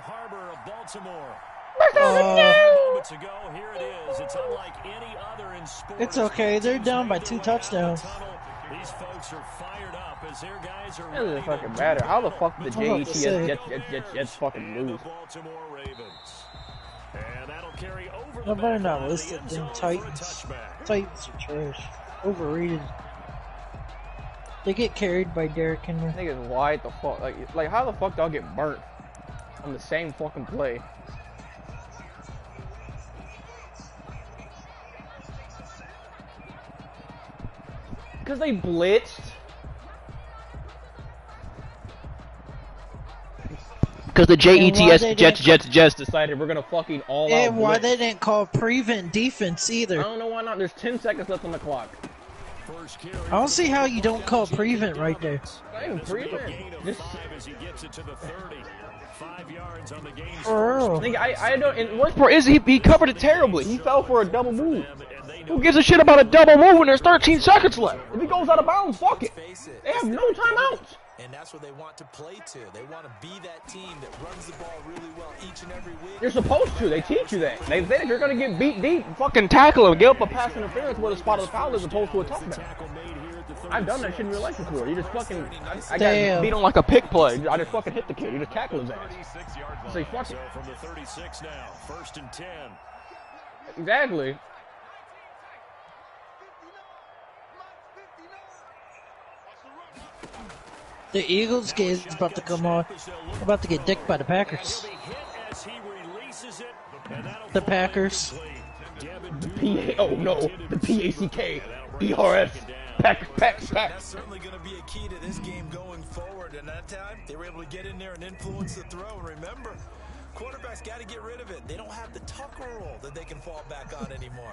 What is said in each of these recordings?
Harbor of Baltimore. Moments ago, here it is. It's unlike any other in sports. It's okay. They're down by 2 touchdowns. These folks are fired up as their guys are It doesn't fucking matter. How the fuck did the Jets fucking lose? I better not list it. Them Titans. Titans are trash. Overrated. They get carried by Derrick Henry. Niggas, why the fuck? Like how the fuck do I get burnt on the same fucking play? Because they blitzed. Because the Jets decided we're gonna fucking all out. And why they didn't call prevent defense either? I don't know why not. There's 10 seconds left on the clock. I don't see how you don't call prevent right there. Not even prevent. Just... For real. Nigga, I don't. And worst part is he covered it terribly. He fell for a double move. Who gives a shit about a double move when there's 13 seconds left? If he goes out of bounds, fuck it. They have no timeouts. And that's what they want to play to. They want to be that team that runs the ball really well each and every week. You're supposed to. They teach you that. They say if you're going to get beat deep, fucking tackle him. Get up a pass interference where the spot of the foul is opposed to a touchdown. I've done that shit in real life before. You just fucking... I got beat on like a pick play. I just fucking hit the kid. You just tackle his ass. Say fuck it. From the 36 now, 1st and 10. Exactly. The Eagles game is about to come on. About to get dicked by the Packers. The Packers. Oh no, the PACK. ERS. Pack. That's certainly going to be a key to this game going forward. And that time, they were able to get in there and influence the throw. And remember, quarterbacks got to get rid of it. They don't have the Tucker rule that they can fall back on anymore.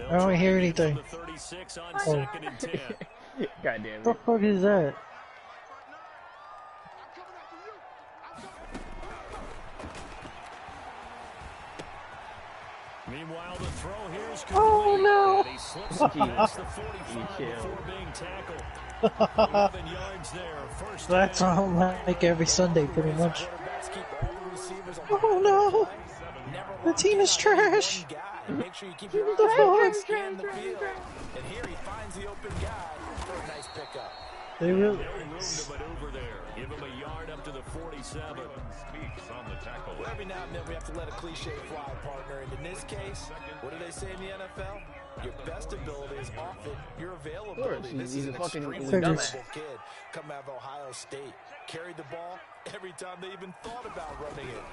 I don't hear anything. Oh. God damn it. What the fuck is that? Meanwhile, the throw here is complete. Oh no! He slips against the 45 before being tackled. 11 yards there. First That's all like every Sunday, pretty much. Oh no! The team is trash. Make sure you keep your eyes on scan the field. And here he finds the open guy for a nice pickup. They really. No room to maneuver there. Give him a yard up to the 47. Speaks on the tackle. Well, every now and then we have to let a cliche fly, partner. And in this case, what do they say in the NFL? Your best ability is often your availability. This is an extremely valuable kid coming out of Ohio State. Carried the ball every time they even thought about running it.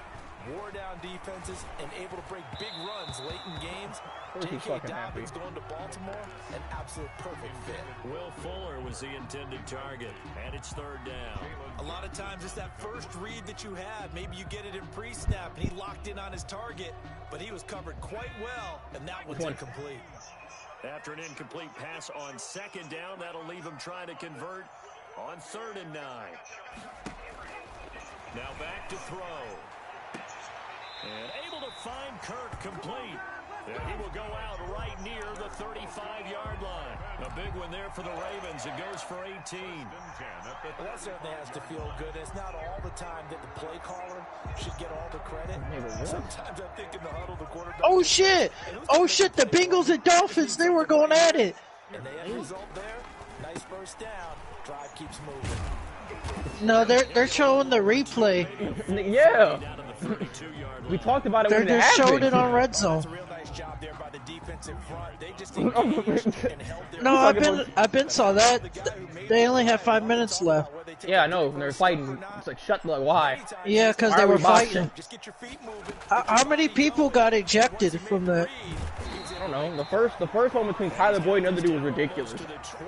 Wore down defenses and able to break big runs late in games. J.K. Dobbins going to Baltimore, an absolute perfect fit. Will Fuller was the intended target, and it's 3rd down. A lot of times it's that first read that you have. Maybe you get it in pre-snap, and he locked in on his target, but he was covered quite well, and that one's incomplete. After an incomplete pass on 2nd down, that'll leave him trying to convert on 3rd and 9. Now back to throw. And able to find Kirk complete. And he will go out right near the 35-yard line. A big one there for the Ravens. It goes for 18. Well, that certainly has to feel good. It's not all the time that the play caller should get all the credit. Sometimes I think in the huddle, the quarterback... Oh shit! Oh shit! The Bengals and Dolphins, they were going at it. And the end result there, nice first down. Drive keeps moving. No, they're showing the replay. Yeah. We talked about it when it happened. They just showed it on Red Zone. No, I've been saw that. They only have 5 minutes left. Yeah, I know. They're fighting. It's like, shut the... Why? Yeah, because they were fighting. How many people got ejected from that? I don't know. The first one between Tyler Boyd and the other dude was ridiculous.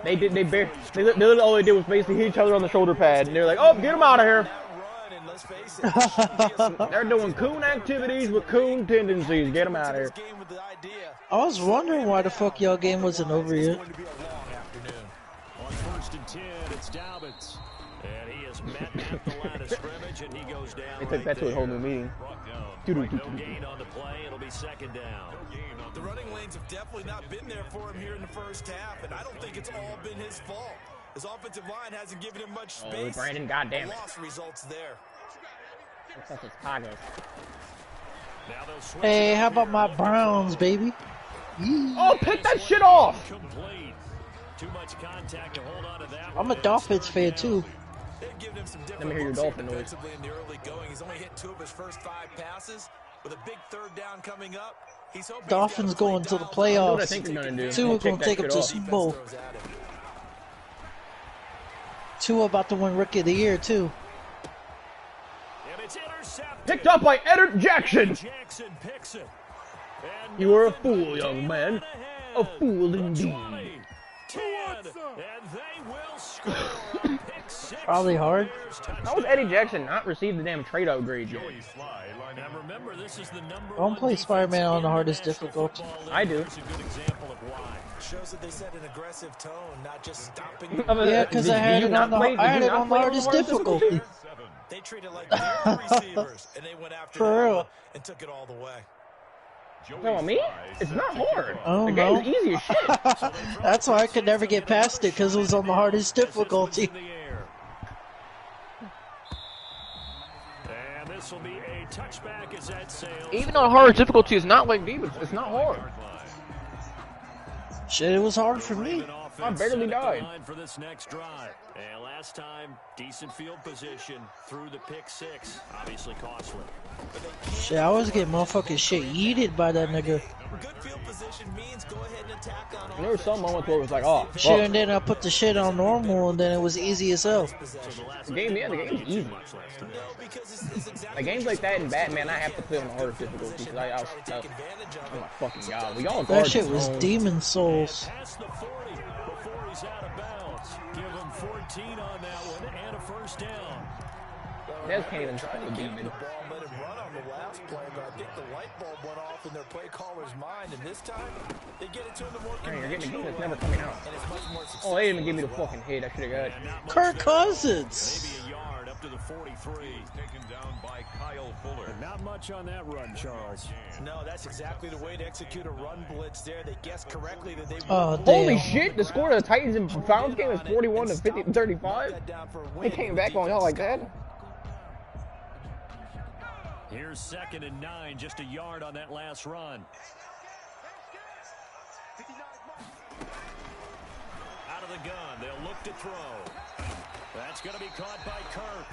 They literally all they did was basically hit each other on the shoulder pad, and they're like, "Oh, get him out of here." They're doing coon activities with coon tendencies. Get them out of here. I was wondering why the fuck y'all game wasn't over yet. On 1st and 10, it's Dobbins. And he is met at the line of scrimmage, and he goes down. They took that to a whole new meeting. No gain on the play. It'll be 2nd down. The running lanes have definitely not been there for him here in the first half, and I don't think it's all been his fault. His offensive line hasn't given him much space. Oh, Brandon, goddamn it. Lost results there. That's his pocket. Hey, how about my Browns, baby? Oh, pick that shit off! Too much contact to hold on to that. I'm a Dolphins fan too. Let me hear your Dolphin noise. In the early going. He's only hit 2 of his first 5 passes. With a big 3rd down coming up, he's hoping Dolphins going to the playoffs. What I think they're gonna do. Tua going to take them to Super Bowl. Tua about to win Rookie of the Year too. Picked up by Edward Jackson. Jackson picks it. You are a fool, young man. A fool indeed. And they will score. Probably hard. How was Eddie Jackson not receive the damn trade upgrade yet? Now remember, this is the number Don't play Spider-Man on the hardest difficulty. I do. Shows that they set an aggressive tone, not just stopping. Yeah, because I had it on the hardest difficulty. They treated like their receivers, and they went after For real. and took it all the way. Tell me, it's not hard. Oh, the no. game's easy as shit. That's why I could never get past it, because it was on the hardest difficulty. And this will be a touchback as that sails. Even though hard difficulty is not like deep, it's not hard. Shit, it was hard for me. I barely died. For this next drive. And last time, decent field position through the pick 6. Obviously costly. Shit, I was getting motherfucking shit yeeted by that nigga. Good field position means go ahead and attack on And there were some moments where it was like, oh, fuck. Shit, and then I put the shit on normal, and then it was easy as hell. The game's easy. Like games like that in Batman, I have to play on the hardest difficulty because I was tough. Oh my fucking god, we all That shit was Demon Souls. Past the 40 before he's out of bounds. Give him 14 on that one and a first down. Nez can't even try to beat me. the ball, let him run on the last play, but I think the light bulb went off in their play caller's mind, and this time they get it to him the more You're getting a game that's never coming out. and it's much more successful. Oh, they didn't even give me the fucking hit. I should have got it. Kirk Cousins. Maybe a yard up to the 43. Taken down by Kyle Fuller. Not much on that run, Charles. No, that's exactly the way to execute a run blitz there. They guessed correctly that they Oh, Holy damn. shit, the score of the Titans and Browns game is 41 to 35. They came back on y'all like that. Here's 2nd and 9, just a yard on that last run. Out of the gun, they'll look to throw. That's going to be caught by Kirk.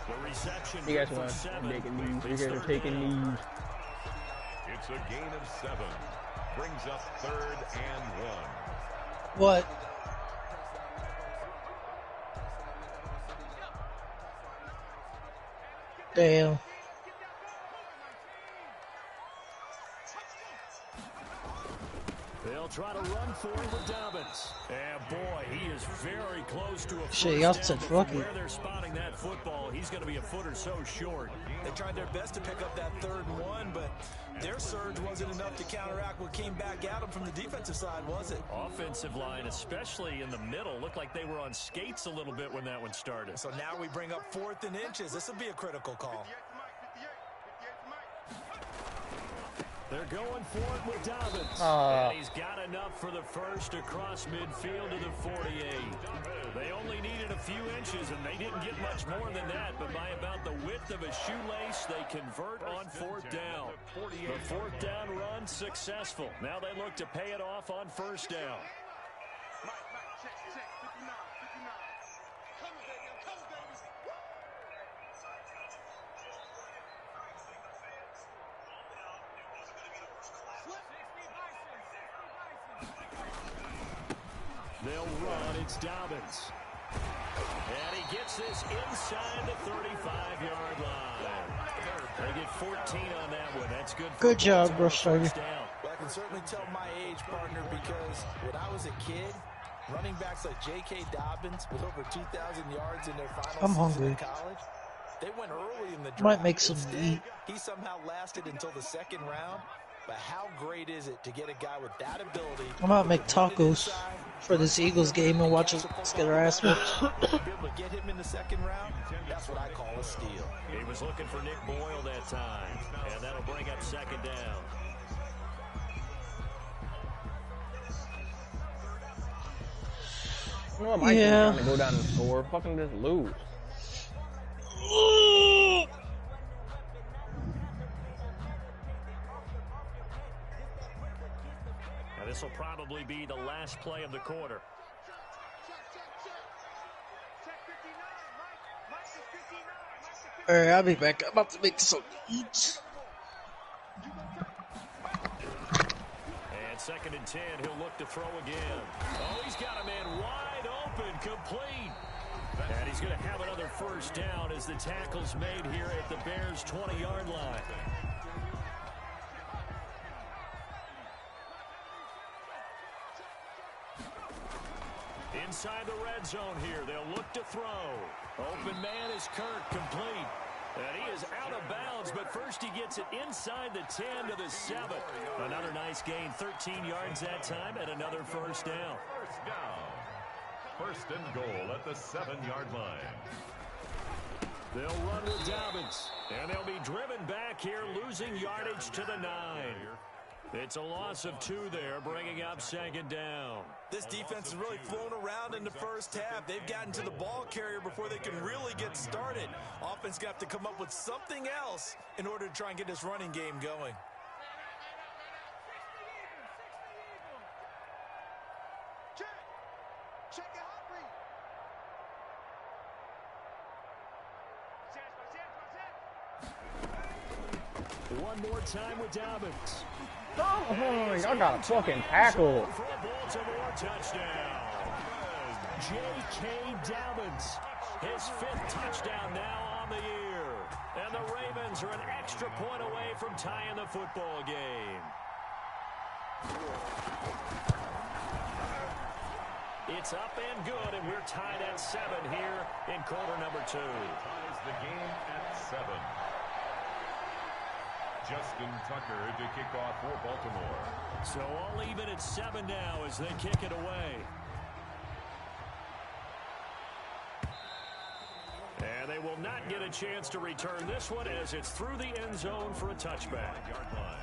The reception. You guys for want 7. taking these? You guys are taking these. It's a gain of 7. Brings up 3rd and 1. What? Damn. They'll try to run for it with Dobbins. And boy, he is very close to a Shit, y'all said first fuck down. it. Where they're spotting that football, he's going to be a foot or so short. They tried their best to pick up that 3rd and 1, but their surge wasn't enough to counteract what came back at them from the defensive side, was it? Offensive line, especially in the middle, looked like they were on skates a little bit when that one started. So now we bring up 4th and inches. This will be a critical call. They're going for it with Dobbins. Uh. And he's got enough for the first across midfield to the 48. They only needed a few inches, and they didn't get much more than that. But by about the width of a shoelace, they convert on 4th down. The 4th down run successful. Now they look to pay it off on 1st down. They'll run. It's Dobbins. And he gets this inside the 35-yard line. They get 14 on that one. That's good. Good job, Rush Strider. Well, I can certainly tell my age, partner, because when I was a kid, running backs like J.K. Dobbins with over 2,000 yards in their final I'm season hungry. in college, they went early in the draft. Might make some Instead, to eat. he somehow lasted until the 2nd round. But how great is it to get a guy with that ability? I'm about to make tacos for this Eagles game and watch us get our ass whooped. Be able to get him in the 2nd round, that's what I call a steal. He was looking for Nick Boyle that time. And that'll bring up 2nd down. You know what? My team's trying to go down and score. Fucking just lose. Now this will probably be the last play of the quarter. Alright, I'll be back. I'm about to make some eats. And 2nd and 10, he'll look to throw again. Oh, he's got a man wide open, complete. And he's going to have another first down as the tackle's made here at the Bears' 20-yard line. Inside the red zone here, they'll look to throw. Open man is Kirk, complete. And he is out of bounds, but first he gets it inside the 10 to the 7. Another nice gain, 13 yards that time, and another first down. First down. First and goal at the 7-yard line. They'll run with Dobbins, and they'll be driven back here, losing yardage to the 9. It's a loss of 2 there, bringing up 2nd down. This defense has really flown around in the first half. They've gotten to the ball carrier before they can really get started. Offense got to come up with something else in order to try and get this running game going. One more time with Dobbins. Oh, y'all got a fucking tackle. For a Baltimore touchdown. J.K. Dobbins, his 5th touchdown now on the year. And the Ravens are an extra point away from tying the football game. It's up and good, and we're tied at 7 here in quarter number 2. Ties the game at 7. Justin Tucker to kick off for Baltimore. So all even at 7 now as they kick it away. And they will not get a chance to return this one as it's through the end zone for a touchback. Yard line.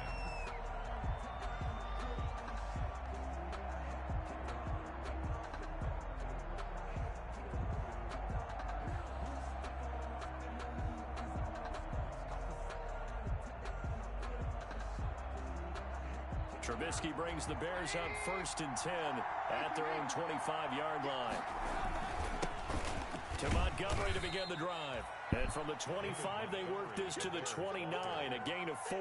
Trubisky brings the Bears up 1st and 10 at their own 25-yard line. To Montgomery to begin the drive. And from the 25, they work this to the 29, a gain of 4.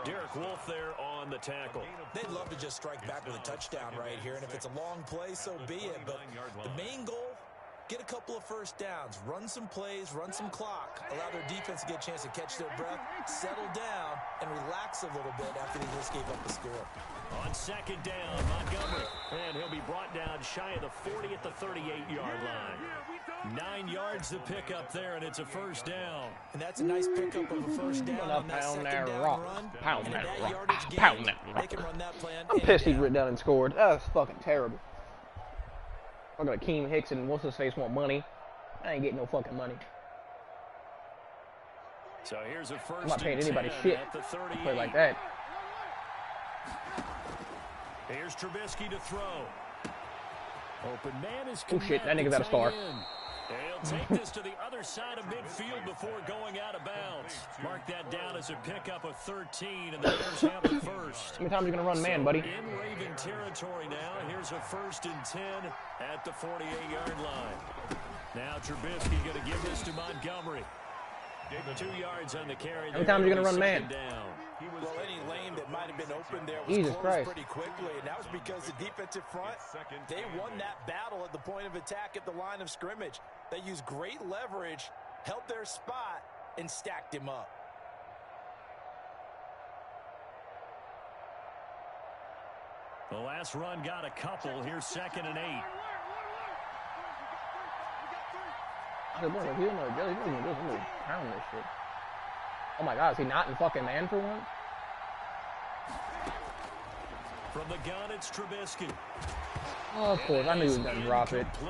Derek Wolfe there on the tackle. They'd love to just strike back with a touchdown right here, and if it's a long play, so be it. But the main goal, get a couple of first downs, run some plays, run some clock, allow their defense to get a chance to catch their breath, settle down, and relax a little bit after they just gave up the score. On 2nd down, Montgomery. And he'll be brought down shy of the 40 at the 38-yard line. 9 yards to pick up there, and it's a first down. And that's a nice pickup of a first down on that 2nd down run. Pound that rock. Yardage gain, Pound that rock. they can run that plan. I'm pissed he went down and scored. That's fucking terrible. I'm gonna Keem Hicks and what's his face want money. I ain't getting no fucking money. So here's a first. I'm not paying anybody shit. Play like that. Here's Trubisky to throw. Open man is. Oh shit, that nigga's out of star. He'll take this to the other side of midfield before going out of bounds. Mark that down as a pickup of 13, and the Bears have it first. How many times are you gonna run man, buddy? In Raven territory now. Here's a 1st and 10 at the 48-yard line. Now Trubisky going to give this to Montgomery. 2 yards on the carry. How many times are you gonna run man? Well, any lane that might have been open there was Jesus closed Christ. pretty quickly, and that was because the defensive front, they won that battle at the point of attack at the line of scrimmage. They used great leverage, held their spot, and stacked him up. The last run got a couple. Here's 2nd and 8. Oh my God, is he not in fucking man for one? From the gun, it's Trubisky. Oh, of course, I knew he was gonna drop it. A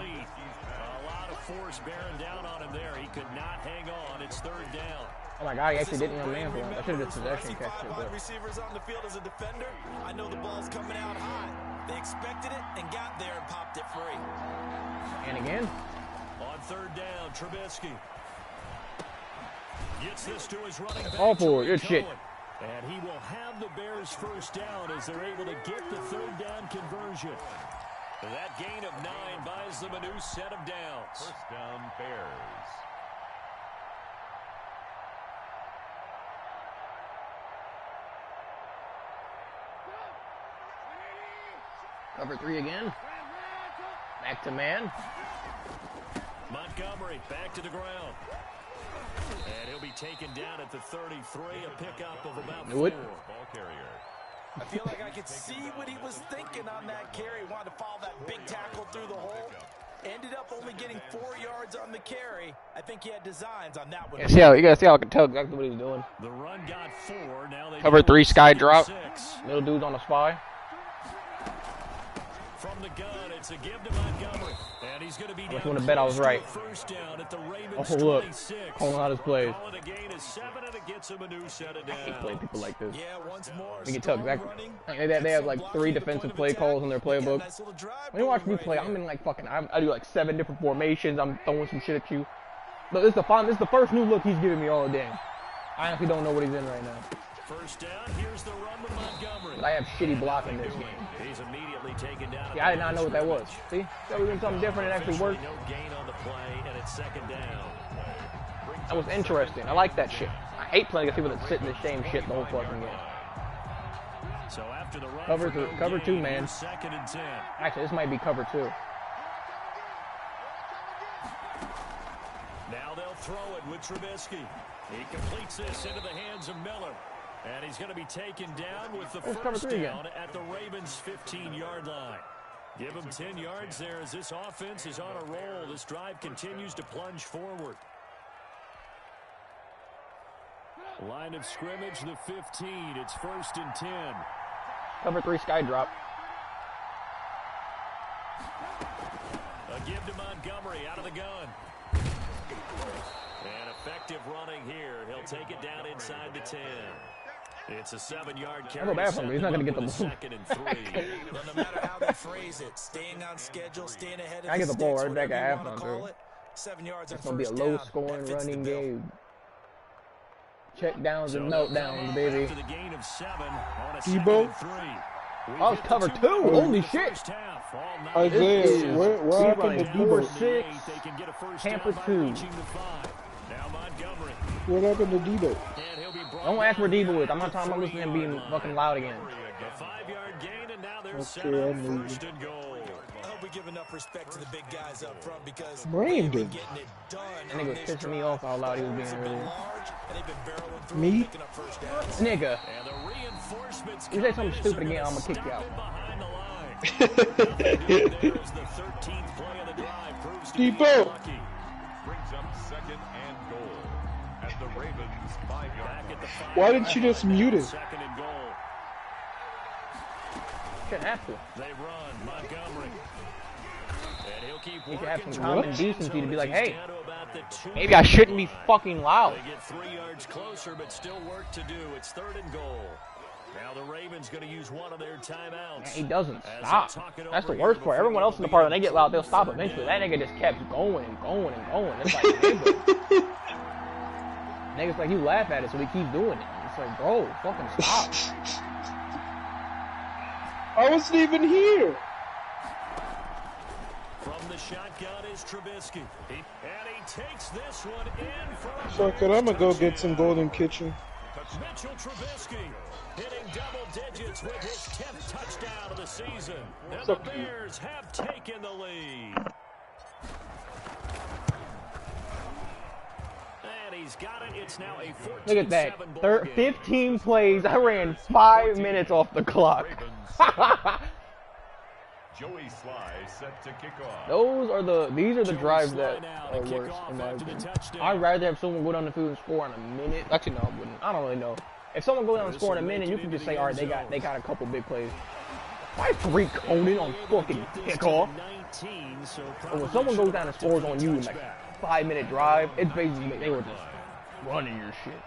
lot of force bearing down on him there. He could not hang on. It's 3rd down. Oh my God, he actually didn't run man for one. I should have just possession catch it. Wide receivers on the field as a defender. I know the ball's coming out hot. They expected it and got there and popped it free. And again. On third down, Trubisky gets this to his running back. All for good shit. And he will have the Bears first down as they're able to get the third down conversion. That gain of 9 buys them a new set of downs. First down, Bears. Cover 3 again. Back to man. Montgomery back to the ground. And he'll be taken down at the 33, a pickup of about 4. Ball carrier. I feel like I could see what he was thinking on that carry. Wanted to follow that big tackle through the hole. Ended up only getting 4 yards on the carry. I think he had designs on that one. Yeah, you gotta see how I can tell exactly what he's doing. The run got 4. Now they Cover 3 sky drop. Little dude's on the spy. From the gun, it's a give to Montgomery. And he's going to be I just want to bet I was right. First down at the Ravens. Oh, look. 26. Calling out his plays. Calling a gain of 7, and it gets him a new set of downs. I hate playing people like this. Yeah, once more. You can tell exactly. They have like 3 defensive play calls in their playbook. When you watch me play, I'm in like fucking, I do like 7 different formations. I'm throwing some shit at you. But this is the first new look he's giving me all day. I honestly don't know what he's in right now. First down, here's the run with Montgomery. But I have shitty blocking this game. He's immediately taken down. Yeah, I did not know what that was. See? That was doing something different and actually worked. No gain on the play, and it's second down. That was interesting. I like that shit. I hate playing against people that sit in the same shit the whole fucking game. So after the run cover 2, man. Second and 10. Actually, this might be cover 2. Now they'll throw it with Trubisky. He completes this into the hands of Miller. And he's going to be taken down with the first down at the Ravens' 15-yard line. Give him 10 yards there as this offense is on a roll. This drive continues to plunge forward. Line of scrimmage, the 15. It's first and 10. Cover 3 sky drop. A give to Montgomery out of the gun. And effective running here. He'll take it down inside the 10. It's a 7-yard carry. I feel bad for him. He's not going to get the ball. Second and 3. Well, no matter how they phrase it, staying on schedule, staying ahead of I get the ball right back at halftime, halftime, too. 7 yards. It's going to be a low-scoring running game. Check downs and meltdowns, baby. After the gain of 7 on a Debo? 2nd. Oh, it's cover 2. Holy shit. Isaiah, what happened to Debo? 4-6. Tampa 2. Now Montgomery. What happened to Debo? Don't ask where Debo is. I'm not talking about listening to him being fucking loud again. A 5-yard gain, and now they're set Okay, up I'm leaving. first and goal. I hope we give enough respect to the big guys up front because Brandon. they've been getting it done. That nigga was pissing me off how loud he was being earlier. Me? Nigga. And the reinforcements You say something stupid again, I'm gonna kick you out. behind the line. There's the 13th play of the drive. Proves to be Debo. lucky. Brings up second and goal at the Ravens' 5-yard line. Why didn't you just mute it? Second and goal. Shouldn't have to. They run Montgomery. And he'll keep You should have some working common towards decency to be like, He's hey, down to about the 2 maybe I shouldn't be fucking loud. They get 3 yards closer, but still work to do. It's third and goal. Now the Ravens going to use one of their timeouts. He doesn't As stop. they talk it That's the over worst here part. Everyone before else in the part, when they get loud, they'll stop the eventually. That nigga just kept going and going and going. It's like, nigga. Nigga's like, you laugh at it, so we keep doing it. It's like, bro, fucking stop. I wasn't even here. From the shotgun is Trubisky. And he takes this one in for a Fuck it, I'm gonna go get some Golden Kitchen. Mitchell Trubisky hitting double digits with his 10th touchdown of the season. And the Bears have taken the lead. And he's got it. It's now a 14-7 Look at that. ball game. 15 plays. I ran 5 minutes off the clock. Joey Sly set to kick off. These are the drives that Now are the worse kickoff in my after the opinion. touchdown. I'd rather have someone go down the field and score in a minute. Actually, no, I wouldn't. I don't really know. If someone goes down and score in a minute, you can just say, all right, they got a couple big plays. Why Tariq Conan on fucking kickoff? But when someone goes down and scores on you in like a 5-minute drive, it's basically they were just running your shit.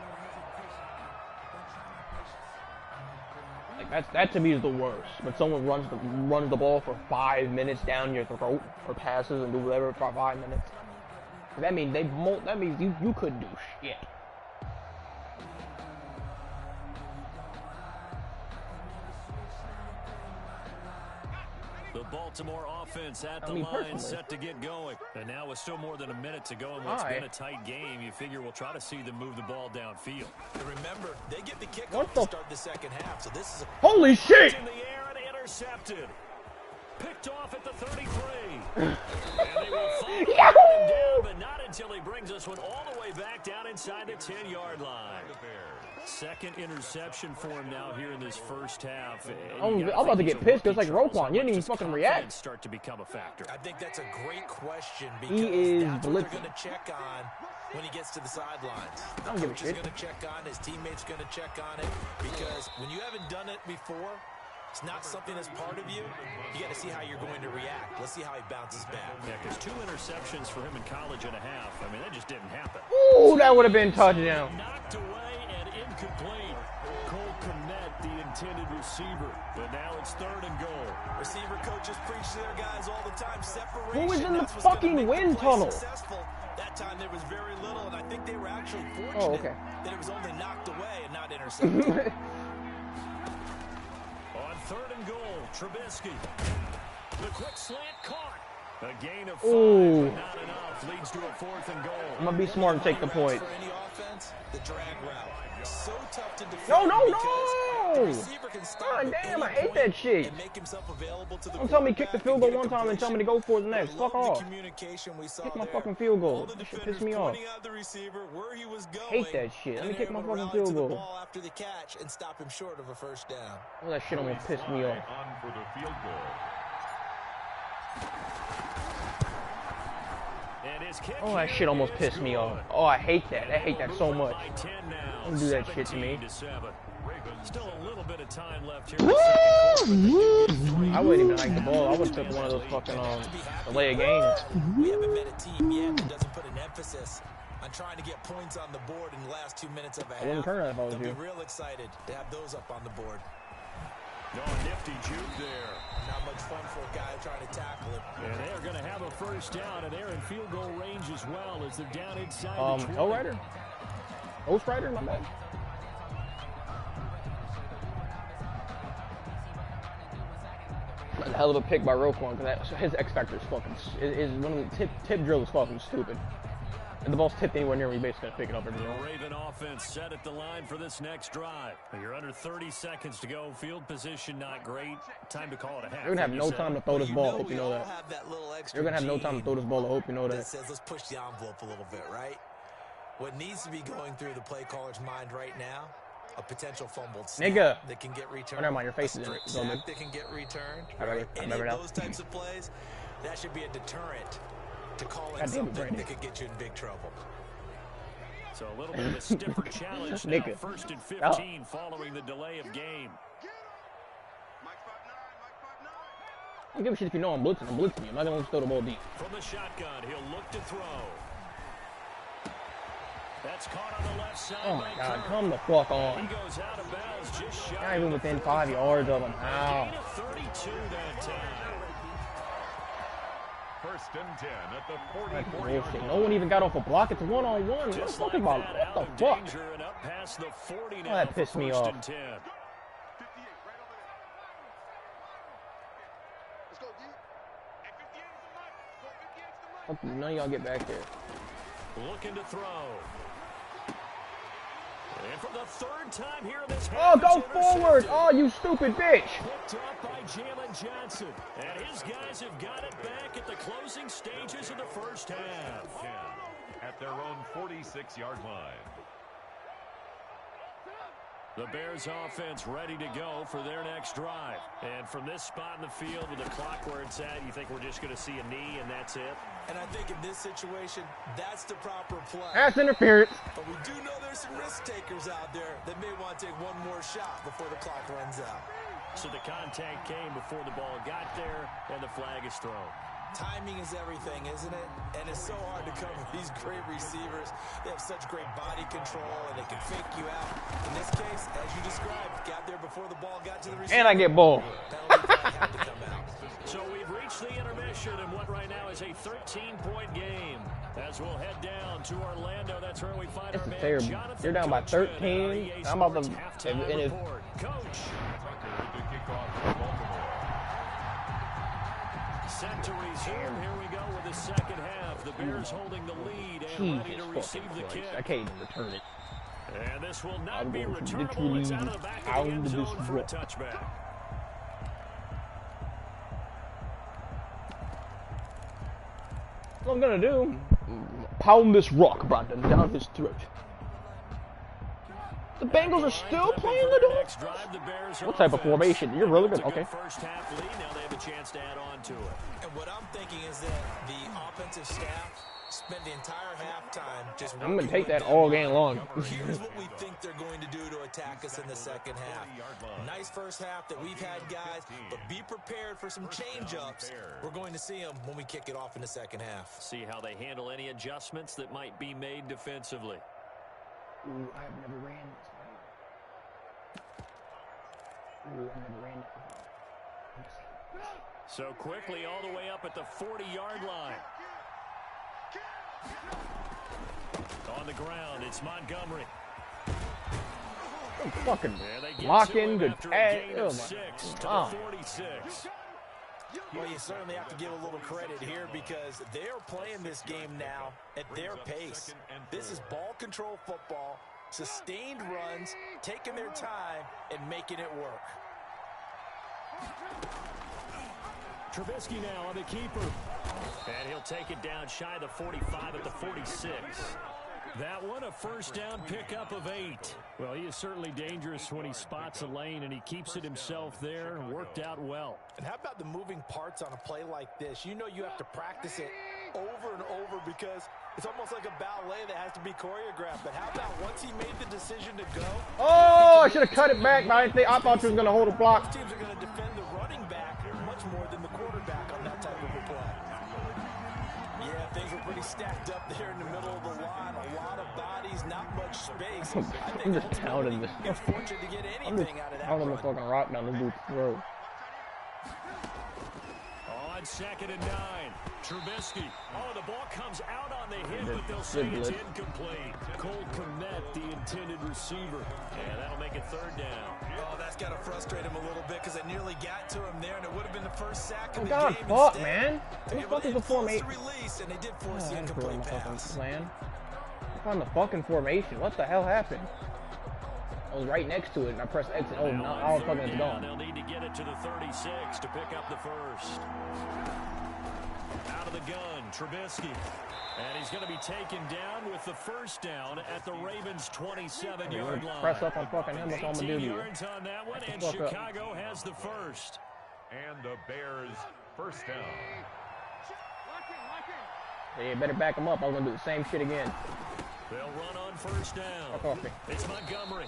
Like That to me is the worst. When someone runs the ball for 5 minutes down your throat or passes and do whatever for 5 minutes. That means you couldn't do shit. The Baltimore offense at the line set to get going. And now with still more than a minute to go in what's been a tight game, you figure we'll try to see them move the ball downfield. And remember, they get the kickoff to start the second half, so this is a... Holy shit! In the air and intercepted. Picked off at the 33. And they will follow him down, but not until he brings this one all the way back down inside the 10-yard line. Second interception for him now here in this first half. I'm about to get pissed because like Roquan, you didn't even fucking react. Start to become a factor. I think that's a great question because that's what they're going to check on when he gets to the sidelines. I don't give a shit. He's going to check on, his teammates going to check on it because when you haven't done it before, it's not something that's part of you. You got to see how you're going to react. Let's see how he bounces back. Yeah, because 2 interceptions for him in college and a half. I mean, that just didn't happen. Ooh, that would have been touchdown. Knocked away and incomplete. Cole Kmet, the intended receiver. But now it's 3rd and goal. Receiver coaches preach to their guys all the time. Separation. Who was in the fucking wind tunnel? Successful. That time there was very little, and I think they were actually fortunate that it was only knocked away and not intercepted. On 3rd and goal, Trubisky. The quick slant caught. A gain of 5, but not enough. Leads to a 4th and goal. I'm going to be smart and take the point. For any offense, the drag route. So tough to defend. No! God damn, I hate that shit. Don't tell me kick the field goal one time and tell me to go for it the next. Fuck off. Kick my fucking field goal. That shit piss me off. Hate that shit. Let me kick my fucking field goal. After the catch and stop him short of a first down. Oh, that shit almost pissed me off. Oh, that shit almost pissed me off. Oh, I hate that. I hate that so much. Don't do that shit to me. Still a little bit of time left here. I wouldn't even like the ball. I would have took one of those fucking delay of games. We haven't met a team yet that doesn't put an emphasis on trying to get points on the board in the last 2 minutes of a half. I wouldn't turn it if I was you. They'll be real excited to have those up on the board. No, nifty juke there. Not much fun for a guy trying to tackle him. And they're going to have a first down, and they're in field goal range as well as they're down inside the 20. Rider? Ghost Rider? My bad. A hell of a pick by Roquan because his X factor is fucking. Is one of the tip drill is fucking stupid. And the ball's tipped anywhere near me, basically gonna pick it up every the Raven offense set at the line for this next drive. You're under 30 seconds to go. Field position not great. Time to call it a half. You're gonna have no time to throw this ball. I hope you know that. You're gonna have no time to throw this ball. I hope you know that. Says let's push the envelope a little bit, right? What needs to be going through the play caller's mind right now? A potential fumbled snap that can get returned. Oh, never mind, your face is in it. Snap that can get returned. Any of those types of plays, that should be a deterrent to calling something that could get you in big trouble. So a little bit of a stiffer challenge now. 1st and 15 following the delay of game. I don't give a shit if you know I'm blitzing. I'm blitzing you. I'm not going to throw the ball deep. From the shotgun, he'll look to throw. That's caught on the left side. Oh my God, come the fuck on. He goes out of bounds just shy. Not even within 5 yards of him. Ow. 32 that time. 1st and 10 at the 44. No one even got off a block. It's one-on-one. What the fuck about it? What the fuck? Oh, that pissed me off. None of y'all get back there. Looking to throw. And for the 3rd time here in this half, go forward! Oh, you stupid bitch! Picked up by Jalen Johnson. And his guys have got it back at the closing stages of the first half. At their own 46-yard line. The Bears offense ready to go for their next drive. And from this spot in the field with the clock where it's at, you think we're just going to see a knee and that's it? And I think in this situation, that's the proper play. That's interference. But we do know there's some risk takers out there that may want to take one more shot before the clock runs out. So the contact came before the ball got there, and the flag is thrown. Timing is everything, isn't it? And it's so hard to cover these great receivers. They have such great body control, and they can fake you out. In this case, as you described, got there before the ball got to the receiver. And I get ball. So we've reached the intermission in what right now is a 13-point game. As we'll head down to Orlando, that's where we find this our is man, terrible. Jonathan You're down by 13. I'm about to. Coach. Set to resume. Here we go with the second half. The Bears holding the lead and ready to receive the kick. I can't even return it. And this will not be returnable. It's out of the back of the end zone for a touchback. What I'm gonna do, pound this rock, Brandon, down his throat. The Bengals are still playing the Dolphins? What type of formation? You're really good. Okay. First half lead. Now they have a chance to add on to it. And what I'm thinking is that the offensive staff spent the entire halftime just. I'm gonna take that all game long. Here's what we think they're going to do to attack us in the second half. Nice first half that we've had, guys, but be prepared for some change-ups. We're going to see them when we kick it off in the second half. See how they handle any adjustments that might be made defensively. Ooh, I have never ran this way. Ooh, I never ran it. So quickly all the way up at the 40-yard line. On the ground, it's Montgomery. I'm fucking blocking, good tag. Oh my. 46. Well, you certainly have to give a little credit here because they're playing this game now at their pace. This is ball control football, sustained runs, taking their time, and making it work. Trubisky now on the keeper. And he'll take it down shy of the 45 at the 46. That one, a first down pickup of 8. Well, he is certainly dangerous when he spots a lane, and he keeps it himself there and worked out well. And how about the moving parts on a play like this? You know you have to practice it over and over because it's almost like a ballet that has to be choreographed. But how about once he made the decision to go? Oh, I should have cut it back, but I thought he was going to hold a block. Most teams are going to defend the running back much more than the quarterback on that type of a play. Yeah, things were pretty stacked up there in the middle of the line. A lot of bodies, not much space. I'm just pounding this. It's fortunate to get anything out of that. Pounding the fucking rock down the dude's throat. On 2nd and 9, Trubisky. Oh, the ball comes out on the hit, but they'll say it's incomplete. Cole Kmet, the intended receiver. Yeah, that'll make it 3rd down. Oh, that's got to frustrate him a little bit because I nearly got to him there, and it would have been the first sack of the game. Fuck, man. What the fuck is the formation? Release, and they did force the incomplete pass. On the fucking formation. What the hell happened? I was right next to it, and I pressed X. Oh, no, I was fucking it's gone. They'll need to get it to the 36 to pick up the first. Out of the gun, Trubisky. And he's going to be taken down with the first down at the Ravens' 27-yard line. Press up on fucking him. That's all I'm going to do to you. 18 yards on that one, and Chicago has the first. And the Bears' first down. Yeah, better back him up. I was going to do the same shit again. They'll run on first down. It's Montgomery.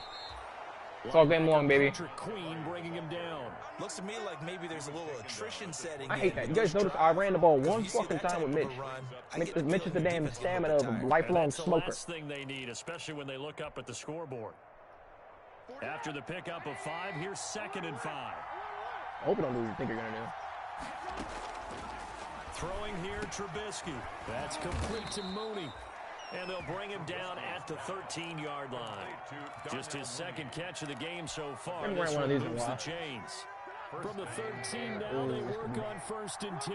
It's all game long, baby. Queen bringing him down. Looks to me like maybe there's a little attrition setting. I hate that. You guys notice I ran the ball one fucking time with Mitch. Mitch is the damn stamina of a lifelong smoker. That's the last thing they need, especially when they look up at the scoreboard. After the pickup of 5, here's 2nd and 5. I hope you don't do what you think you're going to do. Throwing here, Trubisky. That's complete to Mooney. And they'll bring him down at the 13-yard line. Just his 2nd catch of the game so far. This one moves the chains. From the 13 now, they work on 1st and 10.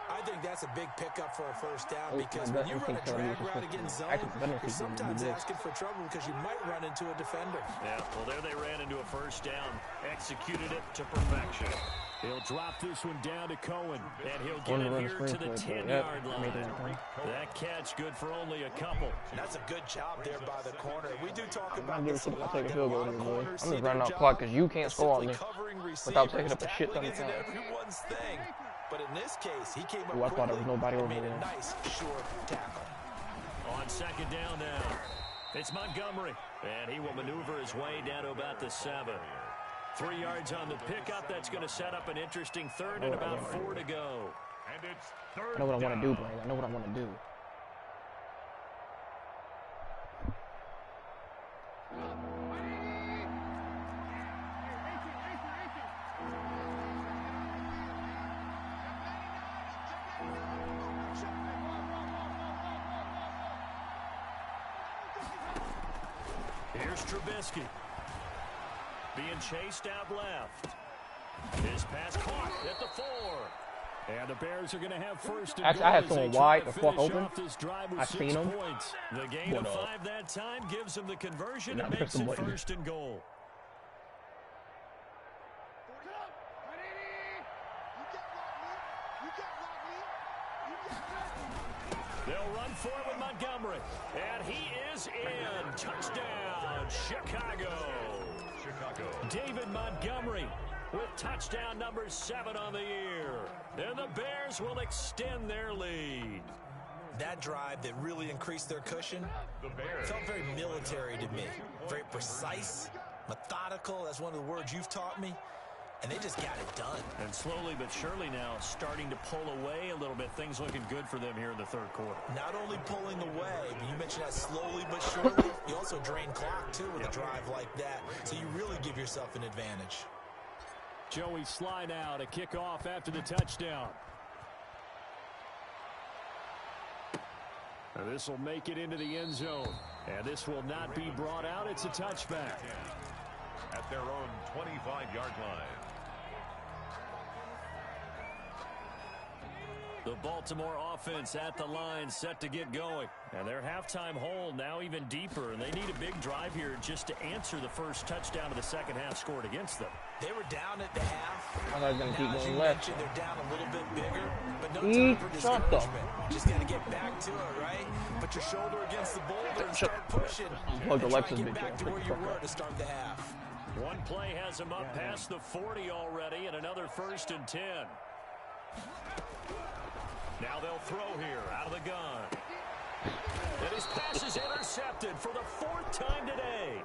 I think that's a big pickup for a first down because when you run a drag route against zone, you're sometimes asking for trouble because you might run into a defender. Yeah, well, there they ran into a first down. Executed it to perfection. He'll drop this one down to Cohen, and he'll get it here to the 10-yard line. That catch good for only a couple. That's a good job there by the corner. We do talk about this a lot. I'm just running out clock because you can't score on me without taking up a shit ton of time. But in this case, he came up I thought there was nobody over there. Nice short tackle. On 2nd down now, it's Montgomery, and he will maneuver his way down to about the 7. 3 yards on the pickup. That's going to set up an interesting 3rd and about 4 to go. And it's third I know what I want to do, down. Brad. I know what I want to do. Here's Trubisky. Being chased out left. His pass caught at the 4. And the Bears are going to have first and Actually, I had someone wide the fuck open. I seen him. The gain of 5 that time gives him the conversion and makes it first and goal. They'll run for it with Montgomery. And he is in. Touchdown, Chicago. David Montgomery with touchdown number 7 on the year. And the Bears will extend their lead. That drive that really increased their cushion felt very military to me. Very precise, methodical. That's one of the words you've taught me. And they just got it done. And slowly but surely now starting to pull away a little bit. Things looking good for them here in the third quarter. Not only pulling away, but you mentioned that slowly but surely. You also drain clock, too, with a drive like that. So you really give yourself an advantage. Joey Sly now to kick off after the touchdown. And this will make it into the end zone. And this will not be brought out. It's a touchback. At their own 25-yard line. The Baltimore offense at the line, set to get going. And their halftime hole now even deeper, and they need a big drive here just to answer the first touchdown of the second half scored against them. They were down at the half. I was going to keep Now, as going you left. mentioned, they're down a little bit bigger, but no time for discouragement. Just got to get back to it, right? Put your shoulder against the boulder and start pushing. Plug And the try to Lexus get bitch back in. to where you were to start the half. One play has him up past the 40 already, and another 1st and 10. Now they'll throw here out of the gun. And his pass is intercepted for the 4th time today.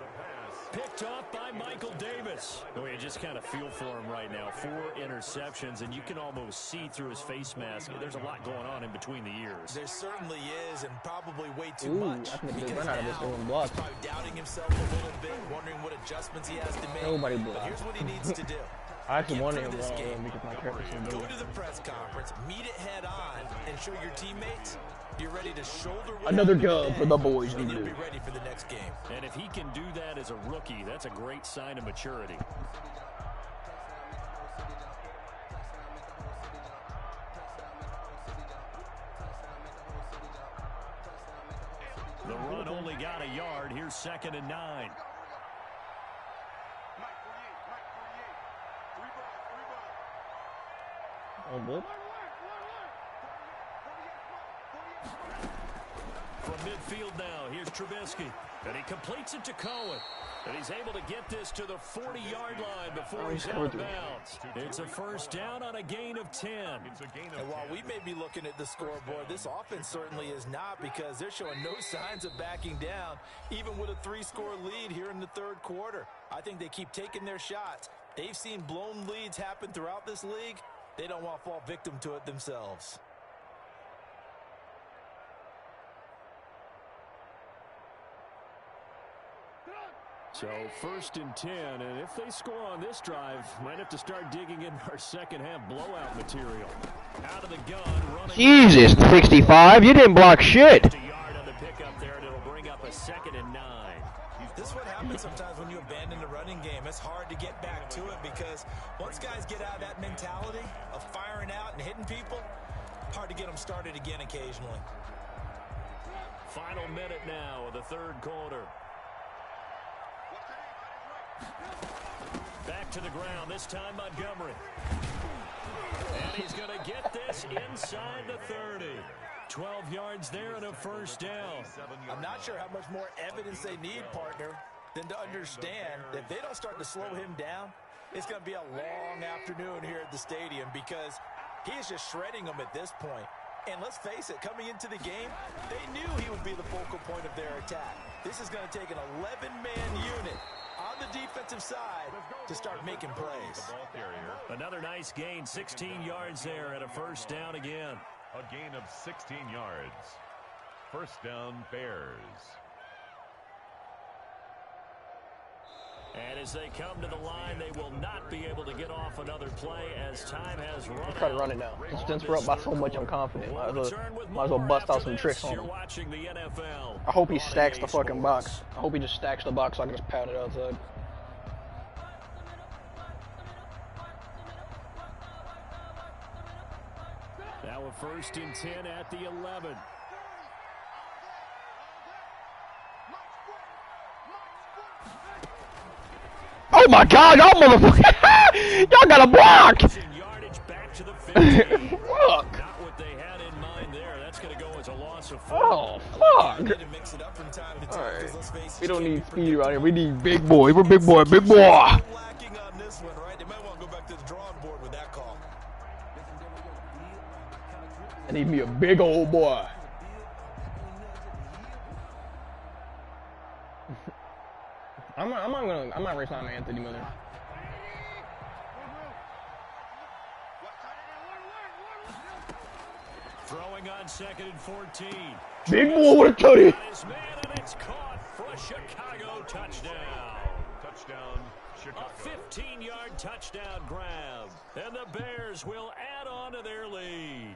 Picked off by Michael Davis. Oh, you just kind of feel for him right now. 4 interceptions, and you can almost see through his face mask. There's a lot going on in between the ears. There certainly is, and probably way too Ooh, much. I think they Because run out of this now one block. he's probably doubting himself a little bit, wondering what adjustments he has to make. Nobody But blocked. here's what he needs to do. I actually Get wanted through him this wrong game. because my character's so Go good. to the press conference, meet it head on, and show your teammates you're ready to shoulder Another whatever dub today, for the boys in and you'll blue. be ready for the next game. And if he can do that as a rookie, that's a great sign of maturity. The run only got a yard. Here's 2nd and 9. Oh, good. From midfield now, here's Trubisky. And he completes it to Cohen. And he's able to get this to the 40-yard line before he's out of bounds. It's a 1st down on a gain of 10. And while we may be looking at the scoreboard, this offense certainly is not, because they're showing no signs of backing down, even with a 3-score lead here in the third quarter. I think they keep taking their shots. They've seen blown leads happen throughout this league. They don't want to fall victim to it themselves. So 1st and 10, and if they score on this drive, might have to start digging in our second half blowout material. Out of the gun, running. Jesus, 65, you didn't block shit. A yard on the pickup there, and it'll bring up a 2nd and 9. This is what happens sometimes when you abandon the running game. It's hard to get back to it, because once guys get out of that mentality of firing out and hitting people, hard to get them started again occasionally. Final minute now of the third quarter. Back to the ground, this time Montgomery. And he's going to get this inside the 30. 12 yards there and a 1st down. I'm not sure how much more evidence they need, partner, than to understand that if they don't start to slow him down, it's going to be a long afternoon here at the stadium, because he is just shredding them at this point. And let's face it, coming into the game, they knew he would be the focal point of their attack. This is going to take an 11-man unit on the defensive side to start making plays. Another nice gain, 16 yards there and a first down again. A gain of 16 yards. First down, Bears. And as they come to the line, they will not be able to get off another play as time has run. I'm trying to run it now. Since we're up by so much, I'm confident. Might as well bust out some tricks on him. I hope he stacks the fucking box. I hope he just stacks the box so I can just pound it outside. Now a 1st and 10 at the 11. Oh my God, y'all motherfucker! Y'all got a block! Fuck! Oh, fuck! Alright. We don't need speed around here. We need big boy. We're big boy, big boy! I need me a big old boy. I'm not re-signing Anthony Miller. Throwing on 2nd and 14. Big boy with a tutty. And it's caught for a Chicago touchdown. Touchdown, Chicago. A 15-yard touchdown grab. And the Bears will add on to their lead.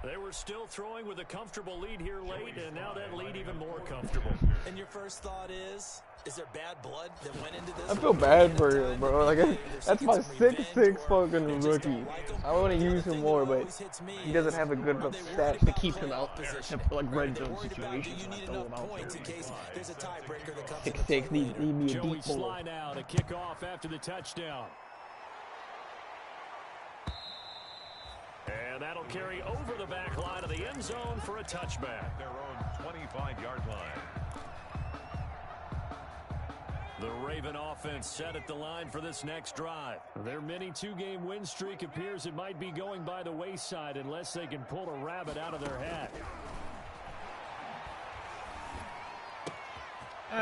They were still throwing with a comfortable lead here late, and now that lead even more comfortable. And your first thought is there bad blood that went into this? I feel bad for him, bro. Like, that's my 6'6" fucking rookie. I want to use him more, but he doesn't have a good enough stats to keep him out there. Like red zone situations. I throw him out there. 6'6", need me a deep ball. Now to kick off after the touchdown. And that'll carry over the back line of the end zone for a touchback. Their own 25-yard line. The Raven offense set at the line for this next drive. Their mini 2-game win streak appears it might be going by the wayside unless they can pull a rabbit out of their hat.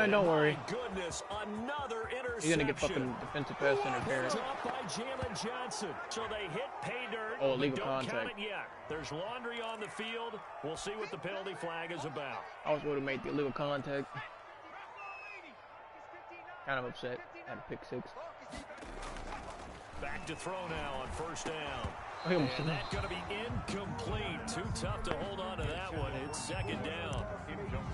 Don't worry. Goodness, another interception. You're gonna get fucking defensive pass interference. Dropped by Jalen Johnson. So they hit pay dirt. Oh, illegal don't contact. Count it yet. There's laundry on the field. We'll see what the penalty flag is about. I was going to make the illegal contact. Kind of upset. Had a pick 6. Back to throw now on 1st down. And that's going to be incomplete. Too tough to hold on to that one. It's 2nd down.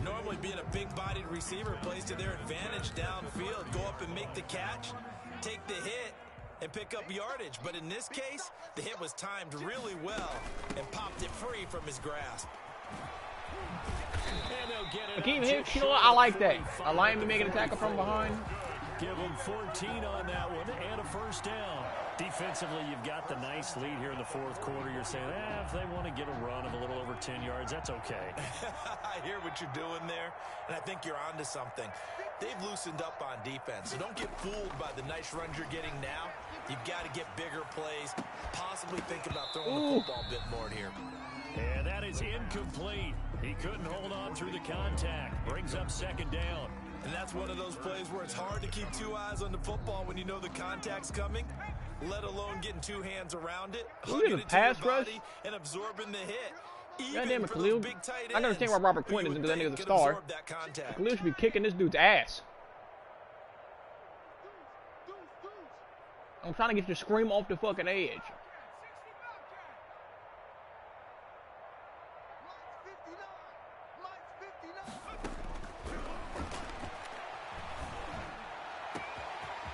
Normally being a big-bodied receiver plays to their advantage downfield. Go up and make the catch, take the hit, and pick up yardage. But in this case, the hit was timed really well and popped it free from his grasp. Akeem Hicks, you know what? I like that. I like him making a tackle from behind. Give him 14 on that one and a 1st down. Defensively, you've got the nice lead here in the 4th quarter. You're saying, if they want to get a run of a little over 10 yards, that's okay. I hear what you're doing there, and I think you're onto something. They've loosened up on defense, so don't get fooled by the nice runs you're getting now. You've got to get bigger plays, possibly think about throwing the football a bit more here. And that is incomplete. He couldn't hold on through the contact. Brings up 2nd down. And that's one of those plays where it's hard to keep 2 eyes on the football when you know the contact's coming, let alone getting 2 hands around it, hugging it to your body, and absorbing the hit. Goddamn it, Khalil. I can understand why Robert Quinn isn't, because that nigga's a star. Khalil should be kicking this dude's ass. I'm trying to get you to scream off the fucking edge.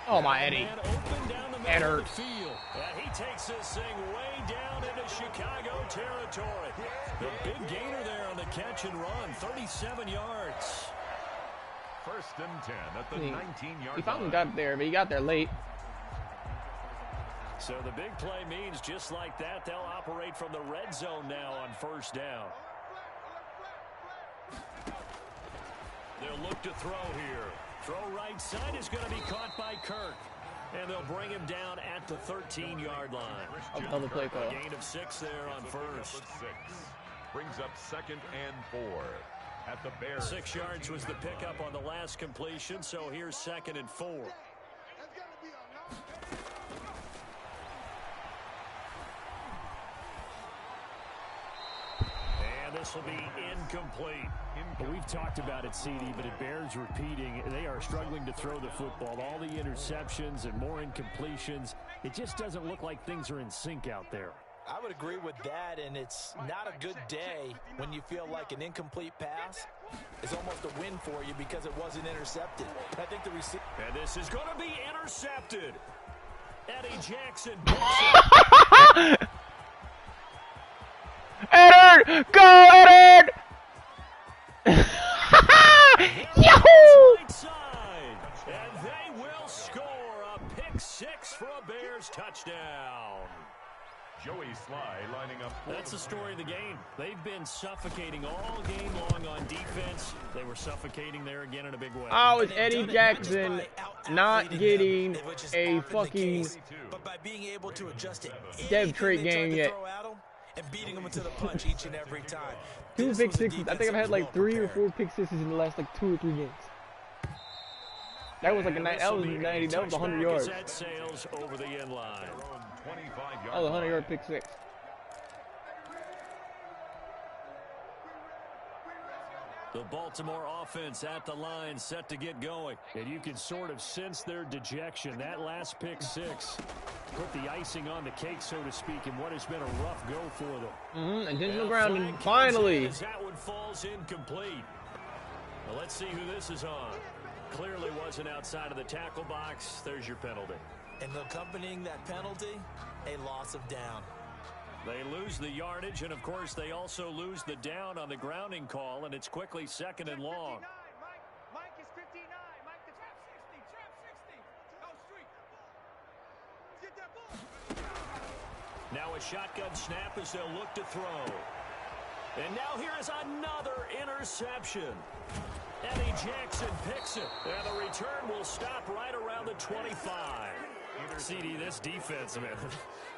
Oh, my Eddie. That hurts. He takes this thing way down into Chicago territory. The big gainer there on the catch and run, 37 yards. 1st and 10 at the 19-yard line. He finally got there, but he got there late. So the big play means just like that, they'll operate from the red zone now on 1st down. They'll look to throw here. Throw right side is going to be caught by Kirk. And they'll bring him down at the 13-yard line. Another play call. A gain of 6 there on 1st. Brings up 2nd and 4. at the Bears. 6 yards was the pickup on the last completion, so here's 2nd and 4. This will be incomplete. We've talked about it, CD, but it bears repeating. They are struggling to throw the football. All the interceptions and more incompletions. It just doesn't look like things are in sync out there. I would agree with that, and it's not a good day when you feel like an incomplete pass is almost a win for you because it wasn't intercepted. I think the receiver... And this is going to be intercepted. Eddie Jackson. Eddard! Go, Eddard! Yahoo! And they will score a pick 6 for a Bears touchdown. Joey Sly lining up. That's the story of the game. They've been suffocating all game long on defense. They were suffocating there again in a big way. How is Eddie Jackson not getting a fucking dev trait game yet? And beating them into the punch each and every time. 2 pick sixes. I think I've had like 3 or 4 pick sixes in the last like 2 or 3 games. That was like a 90. That was 90. That was 100 yards. That sails over the end line. That was a 100-yard pick 6. The Baltimore offense at the line, set to get going. And you can sort of sense their dejection. That last pick 6 put the icing on the cake, so to speak, in what has been a rough go for them. Intentional grounding, finally. That one falls incomplete. Well, let's see who this is on. Clearly wasn't outside of the tackle box. There's your penalty. And accompanying that penalty, a loss of down. They lose the yardage, and of course they also lose the down on the grounding call, and it's quickly 2nd and long. Mike is 59. Mike the trap 60. Go street. Get that ball. Now a shotgun snap as they'll look to throw. And now here is another interception. Eddie Jackson picks it. And the return will stop right around the 25. CD, this defense, man,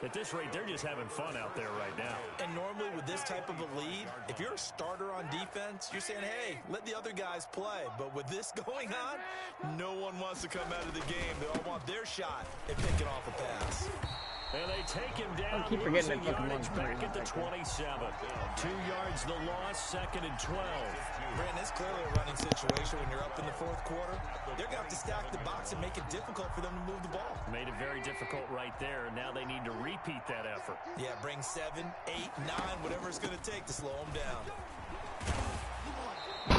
at this rate, they're just having fun out there right now. And normally with this type of a lead, if you're a starter on defense, you're saying, hey, let the other guys play. But with this going on, no one wants to come out of the game. They all want their shot at picking off a pass. And they take him down. I keep forgetting that fucking yardage back at the 27. 2 yards the loss, 2nd and 12. Brandon, it's clearly a running situation when you're up in the 4th quarter. They're going to have to stack the box and make it difficult for them to move the ball. Made it very difficult right there, and now they need to repeat that effort. Yeah, bring 7, 8, 9, whatever it's going to take to slow them down.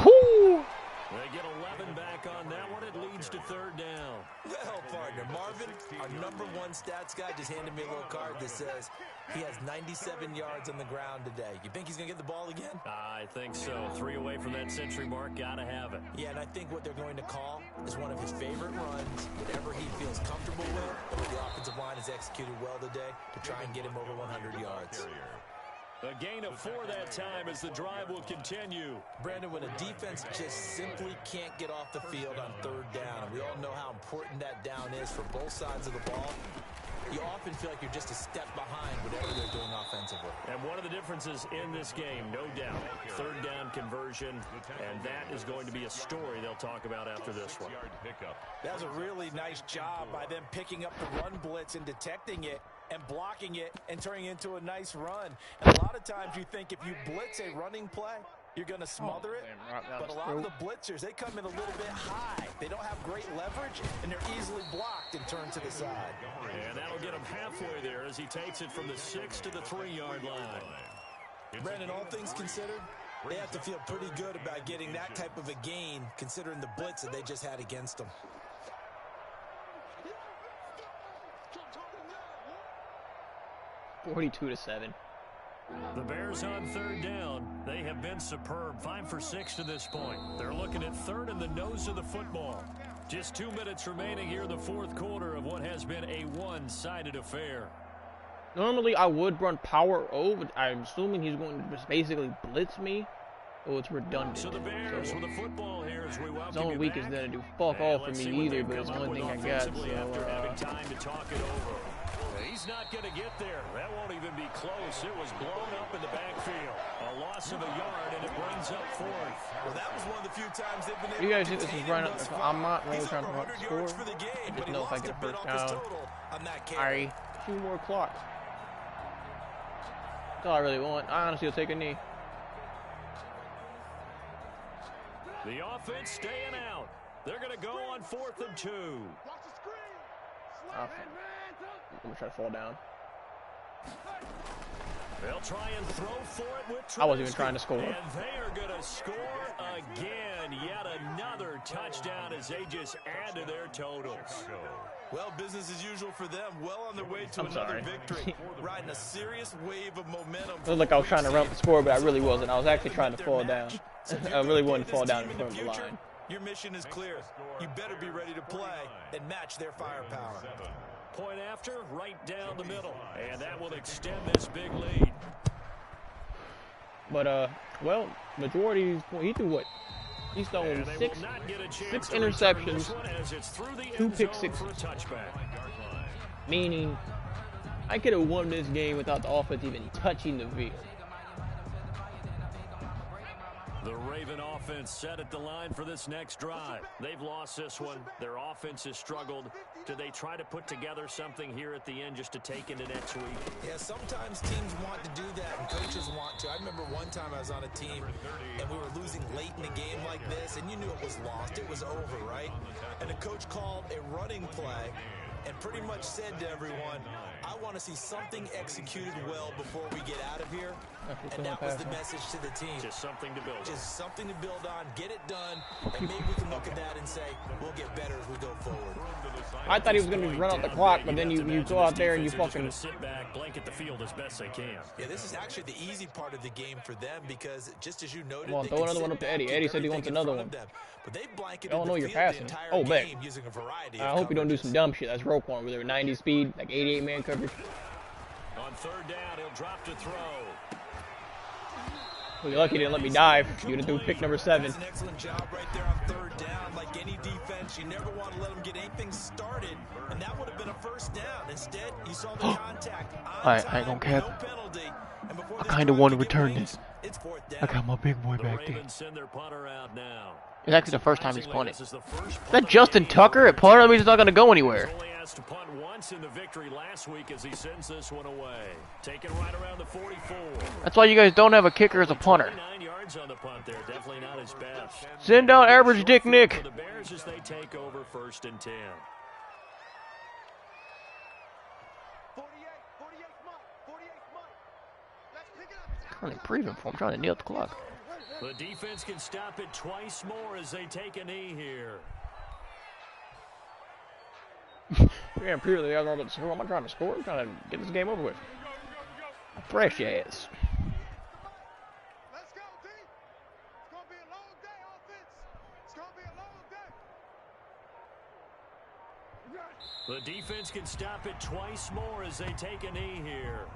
Woo! They get 11 back on that one. It leads to 3rd down. Well, partner, Marvin, our #1 stats guy, just handed me a little card that says he has 97 yards on the ground today. You think he's going to get the ball again? I think so. 3 away from that century mark. Got to have it. Yeah, and I think what they're going to call is one of his favorite runs, whatever he feels comfortable with, and what the offensive line has executed well today to try and get him over 100 yards. A gain of 4 that time as the drive will continue. Brandon, when a defense just simply can't get off the field on 3rd down, and we all know how important that down is for both sides of the ball, you often feel like you're just a step behind whatever they're doing offensively. And one of the differences in this game, no doubt, 3rd down conversion, and that is going to be a story they'll talk about after this one. That was a really nice job by them picking up the run blitz and detecting it and blocking it and turning it into a nice run. And a lot of times you think if you blitz a running play, you're going to smother it. But a lot of the blitzers, they come in a little bit high. They don't have great leverage, and they're easily blocked and turned to the side. And that'll get him halfway there as he takes it from the 6 to the 3-yard line. Brandon, all things considered, they have to feel pretty good about getting that type of a gain considering the blitz that they just had against them. (42-7). The Bears on 3rd down. They have been superb. 5 for 6 to this point. They're looking at 3rd in the nose of the football. Just 2 minutes remaining here in the 4th quarter of what has been a one-sided affair. Normally, I would run power O, but I'm assuming he's going to just basically blitz me. Oh, it's redundant. So the Bears with the football here as we welcome his own you week back. is going to do fuck all for me either, but it's the only thing I got. So, after having time to talk it over. He's not going to get there. That won't even be close. It was blown up in the backfield. A loss of a yard, and it brings up 4th. Well, that was one of the few times they've been able you guys to think this is contain right him up? I'm not really trying to run the score. I just know if I get a first down. Alright, 2 more clock. That's all I really want. I honestly will take a knee. The offense staying out. They're going to go on 4th and 2. I'm going to try to fall down. They'll try and throw for it with Trubisky. I wasn't even trying to score. And they are going to score again. Yet another touchdown as they just add to their totals. Well, business as usual for them. Well on their way to another victory. Riding a serious wave of momentum. It looked like I was trying to run up the score, but I really wasn't. I was actually trying to fall down. I really wanted to fall down in front of the line. Your mission is clear. You better be ready to play and match their firepower. Point after, right down the middle. And that will extend this big lead. But, well, majority, he threw what? He's thrown six interceptions, 2 pick sixes. Meaning, I could have won this game without the offense even touching the field. The Raven offense set at the line for this next drive. They've lost this one. Their offense has struggled. Do they try to put together something here at the end just to take into next week? Yeah, sometimes teams want to do that and coaches want to. I remember one time I was on a team and we were losing late in a game like this and you knew it was lost. It was over, right? And the coach called a running play and pretty much said to everyone, I want to see something executed well before we get out of here. And that was the message to the team. Just something to build on. Just something to build on, get it done, and maybe we can look at that and say, we'll get better as we go forward. I thought he was going to run out the clock, but then you go out there and you fucking sit back, blanket the field as best they can. Yeah, this is actually the easy part of the game for them because just as you noted, come on, throw another one up to Eddie. Eddie said he wants another one. But they blanketed I don't know you're passing. Oh, bet. I hope you don't do some dumb shit. That's Roquan with their 90 speed, like 88 man coverage. On 3rd down, he'll drop to throw. Well, you're lucky you didn't let me dive. You would have threw pick number 7. That's an excellent job right there on 3rd down. Like any defense, you never want to let them get anything started, and that would have been a first down. Instead, you saw the contact on time, I ain't gonna cap. no penalty. And before I kind of want to return this. It's 4th down. I got my big boy back there. Send their punter out now. It's actually the first time he's punted. Is that Justin Tucker at punter? That means he's not going to go anywhere. He's only asked to punt once in the victory last week as he sends this one away. Taken right around the 44. That's why you guys don't have a kicker as a punter. 9 yards on the punt there. Definitely not his best. Send out average Dick Nick. For the Bears as they take over 1st and 10. 48 Mike. Let's pick it up. I'm improving for him. I'm trying to nail the clock. The defense can stop it twice more as they take a knee here. Yeah, I'm purely I'm not trying to score. I'm trying to get this game over with. Fresh ass. Let's go, D. It's going to be a long day, offense. It's going to be a long day. The defense can stop it twice more as they take a knee here.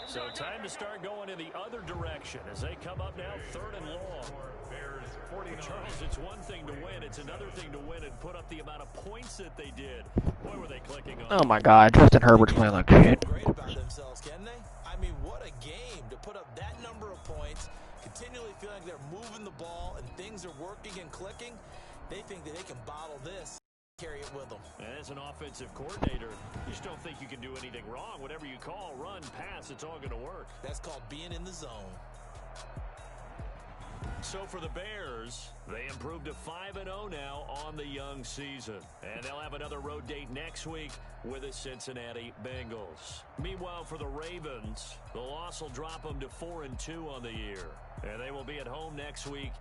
So time to start going in the other direction as they come up now 3rd and long. Charles, it's one thing to win. It's another thing to win and put up the amount of points that they did. Boy, were they clicking on. Oh my God, Justin Herbert's playing like shit. Great about themselves, can they? I mean, what a game to put up that number of points, continually feeling like they're moving the ball and things are working and clicking. They think that they can bottle this, carry it with them. And as an offensive coordinator, you just don't think you can do anything wrong. Whatever you call, run, pass, it's all going to work. That's called being in the zone. So for the Bears, they improved to 5-0 now on the young season. And they'll have another road date next week with the Cincinnati Bengals. Meanwhile, for the Ravens, the loss will drop them to 4-2 on the year. And they will be at home next week